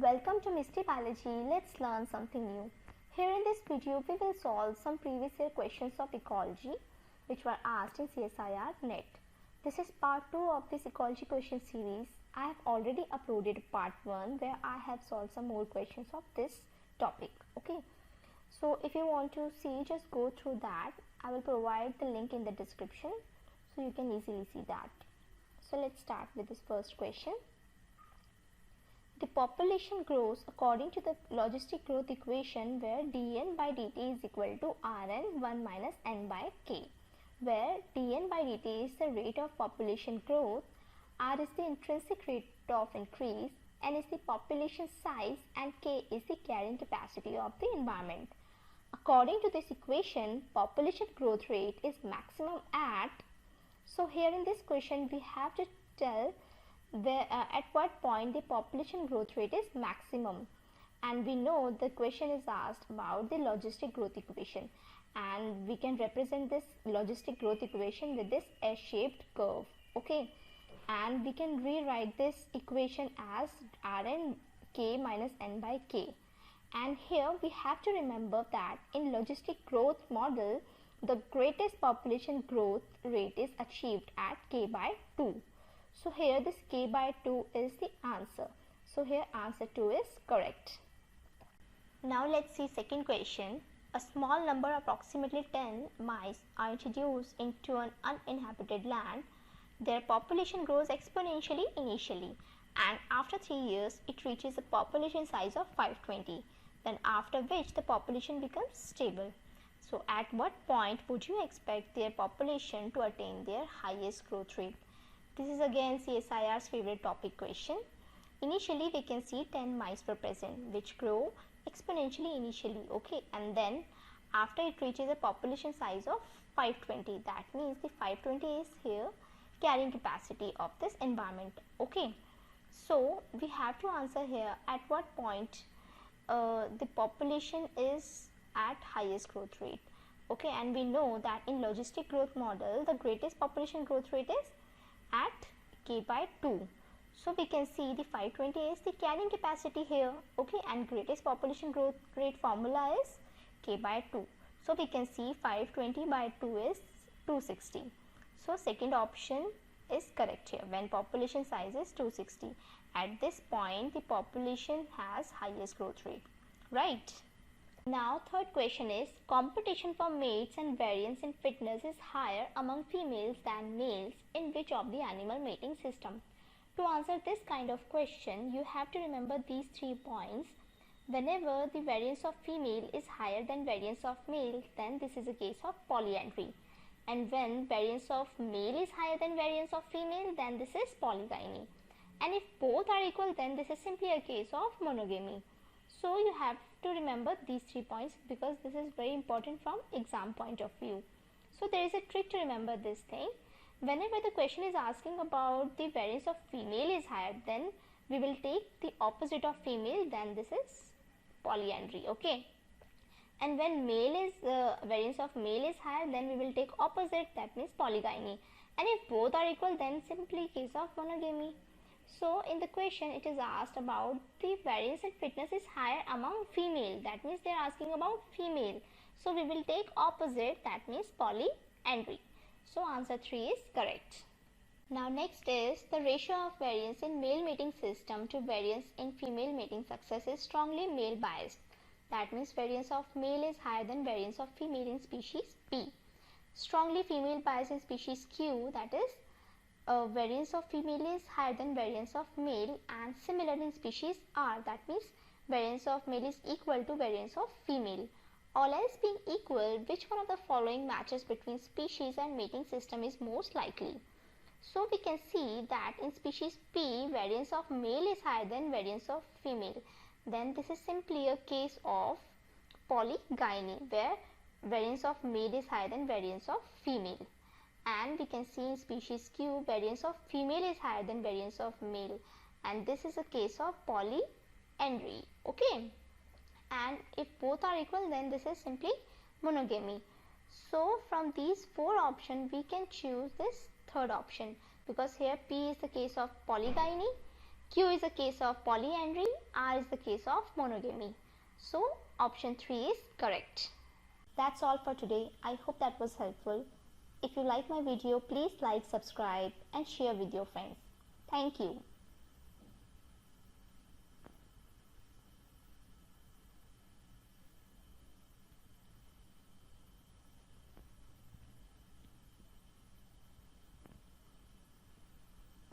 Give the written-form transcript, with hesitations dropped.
Welcome to Mystery Biology. Let's learn something new. Here in this video, we will solve some previous year questions of ecology which were asked in CSIR NET. This is part 2 of this ecology question series. I have already uploaded part 1 where I have solved some more questions of this topic. Okay. So if you want to see, just go through that. I will provide the link in the description so you can easily see that. So let's start with this first question. The population grows according to the logistic growth equation where dn by dt is equal to Rn 1 minus n by k, where dn by dt is the rate of population growth, R is the intrinsic rate of increase, n is the population size, and k is the carrying capacity of the environment. According to this equation, population growth rate is maximum at, so here in this question we have to tell at what point the population growth rate is maximum, and we know the question is asked about the logistic growth equation, and we can represent this logistic growth equation with this S-shaped curve. Okay, and we can rewrite this equation as Rn k minus n by k, and here we have to remember that in logistic growth model the greatest population growth rate is achieved at k by 2. So here this k by 2 is the answer. So here answer 2 is correct. Now let's see second question. A small number, approximately 10 mice, are introduced into an uninhabited land. Their population grows exponentially initially, and after 3 years it reaches a population size of 520, then after which the population becomes stable. So at what point would you expect their population to attain their highest growth rate? This is again CSIR's favorite topic question. Initially we can see 10 mice were present which grow exponentially initially, okay, and then after it reaches a population size of 520, that means the 520 is here carrying capacity of this environment. Okay, so we have to answer here at what point the population is at highest growth rate. Okay, and we know that in logistic growth model the greatest population growth rate is at k by 2. So we can see the 520 is the carrying capacity here, okay, and greatest population growth rate formula is k by 2. So we can see 520 by 2 is 260. So second option is correct here, when population size is 260. At this point the population has highest growth rate, right? Now third question is, competition for mates and variance in fitness is higher among females than males in which of the animal mating system? To answer this kind of question, you have to remember these 3 points. Whenever the variance of female is higher than variance of male, then this is a case of polyandry, and when variance of male is higher than variance of female, then this is polygyny, and if both are equal, then this is simply a case of monogamy. So you have to remember these 3 points because this is very important from exam point of view. So there is a trick to remember this thing. Whenever the question is asking about the variance of female is higher, then we will take the opposite of female, then this is polyandry, okay. And when male is variance of male is higher, then we will take opposite, that means polygyny, and if both are equal, then simply case of monogamy. So in the question it is asked about the variance in fitness is higher among female, that means they are asking about female. So we will take opposite, that means polyandry. So answer 3 is correct. Now next is, the ratio of variance in male mating system to variance in female mating success is strongly male biased. That means variance of male is higher than variance of female in species P. Strongly female bias in species Q, that is variance of female is higher than variance of male, and similar in species R, that means variance of male is equal to variance of female. All else being equal, which one of the following matches between species and mating system is most likely? So we can see that in species P, variance of male is higher than variance of female. Then this is simply a case of polygyny, where variance of male is higher than variance of female. And we can see in species Q, variance of female is higher than variance of male, and this is a case of polyandry, okay. And if both are equal, then this is simply monogamy. So from these 4 options we can choose this third option, because here P is the case of polygyny, Q is a case of polyandry, R is the case of monogamy. So option 3 is correct. That's all for today. I hope that was helpful. If you like my video, please like, subscribe and share with your friends. Thank you.